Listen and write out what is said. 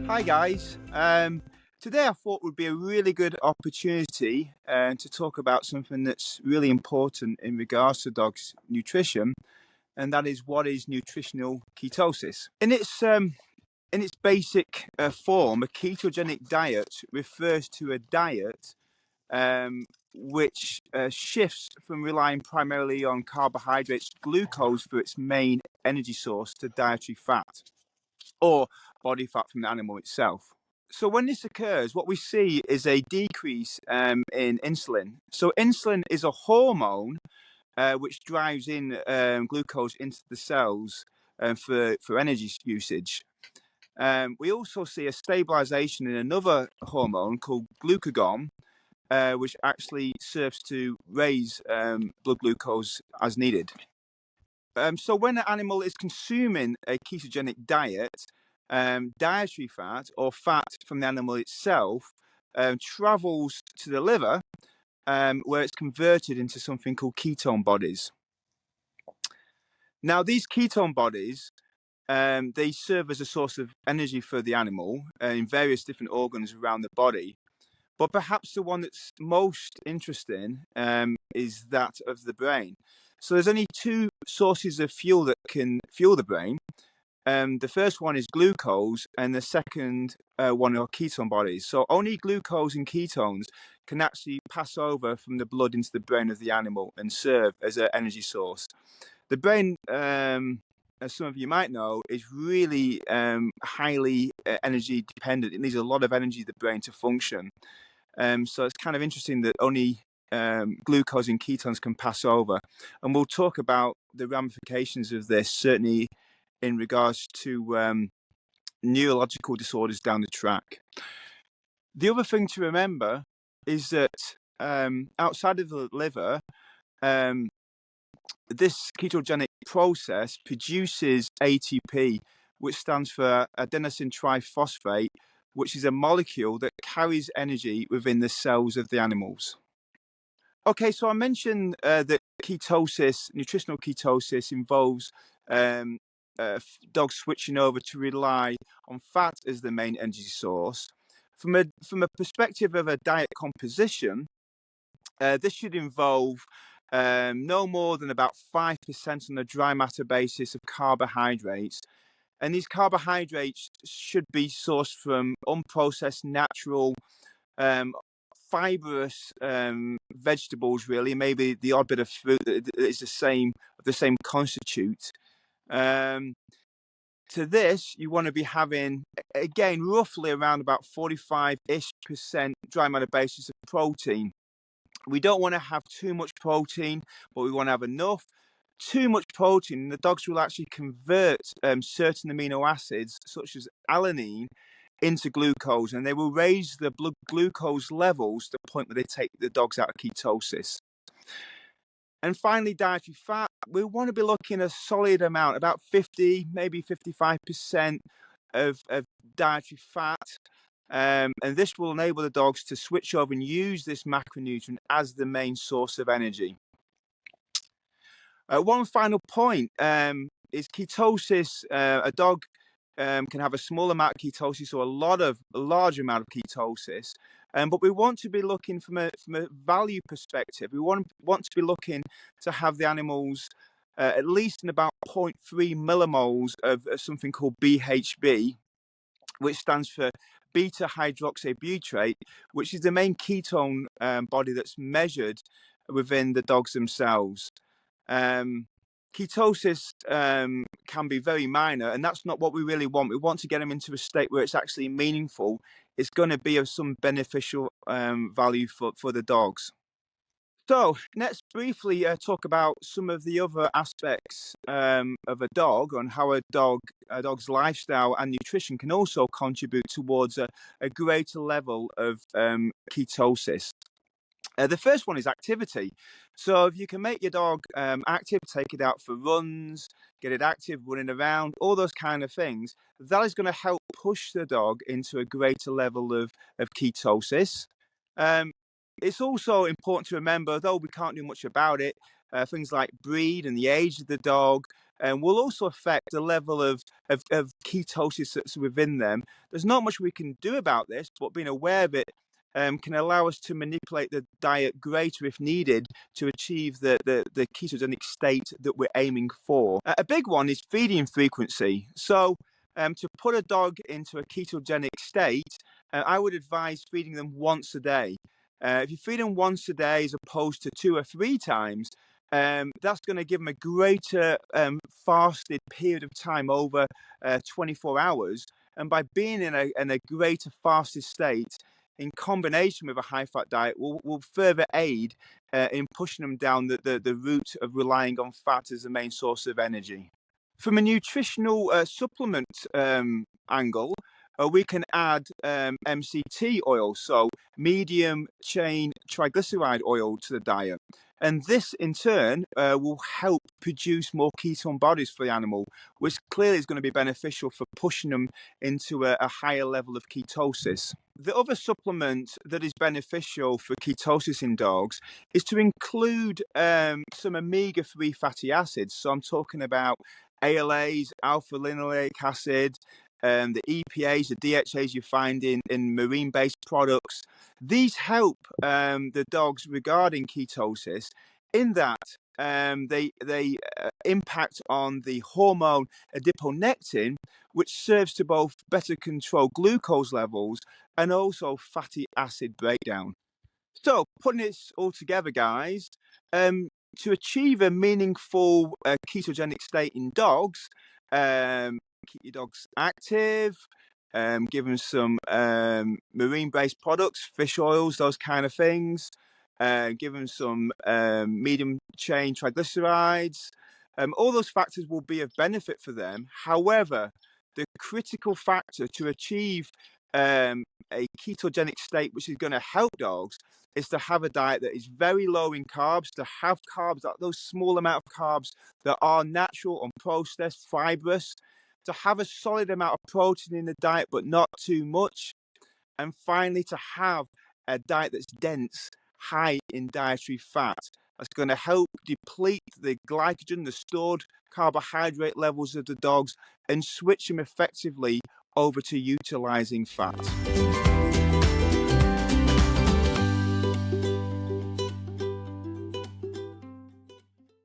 Hi guys. Today I thought would be a really good opportunity to talk about something that's really important in regards to dogs' nutrition, and that is what is nutritional ketosis. In its basic form, a ketogenic diet refers to a diet which shifts from relying primarily on carbohydrates, glucose for its main energy source, to dietary fat or body fat from the animal itself. So when this occurs, what we see is a decrease in insulin. So insulin is a hormone which drives in glucose into the cells for energy usage. We also see a stabilization in another hormone called glucagon, which actually serves to raise blood glucose as needed. So when an animal is consuming a ketogenic diet, dietary fat or fat from the animal itself travels to the liver, where it's converted into something called ketone bodies. Now, these ketone bodies, they serve as a source of energy for the animal in various different organs around the body. But perhaps the one that's most interesting is that of the brain. So there's only two sources of fuel that can fuel the brain. The first one is glucose, and the second one are ketone bodies. So only glucose and ketones can actually pass over from the blood into the brain of the animal and serve as an energy source. The brain, as some of you might know, is really highly energy dependent. It needs a lot of energy in the brain to function. So it's kind of interesting that only glucose and ketones can pass over. And we'll talk about the ramifications of this, certainly in regards to neurological disorders down the track. The other thing to remember is that outside of the liver, this ketogenic process produces ATP, which stands for adenosine triphosphate, which is a molecule that carries energy within the cells of the animals. Okay, so I mentioned that ketosis, nutritional ketosis, involves dogs switching over to rely on fat as the main energy source. From a perspective of a diet composition, this should involve no more than about 5% on a dry matter basis of carbohydrates. And these carbohydrates should be sourced from unprocessed, natural, fibrous vegetables, really. Maybe the odd bit of fruit that is the same constitute. To this, you want to be having, again, roughly around about 45-ish% dry matter basis of protein. We don't want to have too much protein, but we want to have enough. Too much protein, the dogs will actually convert certain amino acids, such as alanine, into glucose, and they will raise the blood glucose levels to the point where they take the dogs out of ketosis. And finally, dietary fat. We want to be looking at a solid amount, about 50, maybe 55% of dietary fat. And this will enable the dogs to switch over and use this macronutrient as the main source of energy. One final point is ketosis. A dog can have a small amount of ketosis or a large amount of ketosis. But we want to be looking from a value perspective. We want to be looking to have the animals at least in about 0.3 millimoles of something called BHB, which stands for beta hydroxybutyrate, which is the main ketone body that's measured within the dogs themselves. Ketosis can be very minor, and that's not what we really want. We want to get them into a state where it's actually meaningful. It's going to be of some beneficial value for the dogs. So let's briefly talk about some of the other aspects of a dog, and how a dog's lifestyle and nutrition can also contribute towards a greater level of ketosis. The first one is activity. So if you can make your dog active, take it out for runs, get it active, running around, all those kind of things, that is going to help push the dog into a greater level of ketosis. It's also important to remember, though we can't do much about it, things like breed and the age of the dog will also affect the level of ketosis that's within them. There's not much we can do about this, but being aware of it can allow us to manipulate the diet greater if needed to achieve the ketogenic state that we're aiming for. A big one is feeding frequency. So to put a dog into a ketogenic state, I would advise feeding them once a day. If you feed them once a day as opposed to 2 or 3 times, that's going to give them a greater fasted period of time over 24 hours. And by being in a greater fasted state, in combination with a high-fat diet, will further aid in pushing them down the route of relying on fat as the main source of energy. From a nutritional supplement angle, we can add MCT oil, so medium chain triglyceride oil, to the diet. And this in turn will help produce more ketone bodies for the animal, which clearly is going to be beneficial for pushing them into a higher level of ketosis. The other supplement that is beneficial for ketosis in dogs is to include some omega-3 fatty acids. So I'm talking about ALAs, alpha-linoleic acid, the EPAs, the DHAs you find in marine-based products. These help the dogs regarding ketosis in that they impact on the hormone adiponectin, which serves to both better control glucose levels and also fatty acid breakdown. So, putting this all together, guys, to achieve a meaningful ketogenic state in dogs, keep your dogs active, give them some marine-based products, fish oils, those kind of things. Give them some medium-chain triglycerides. All those factors will be of benefit for them. However, the critical factor to achieve a ketogenic state, which is going to help dogs, is to have a diet that is very low in carbs, to have carbs, those small amount of carbs that are natural, unprocessed, fibrous, to have a solid amount of protein in the diet, but not too much. And finally, to have a diet that's dense, high in dietary fat. That's going to help deplete the glycogen, the stored carbohydrate levels of the dogs, and switch them effectively over to utilizing fat.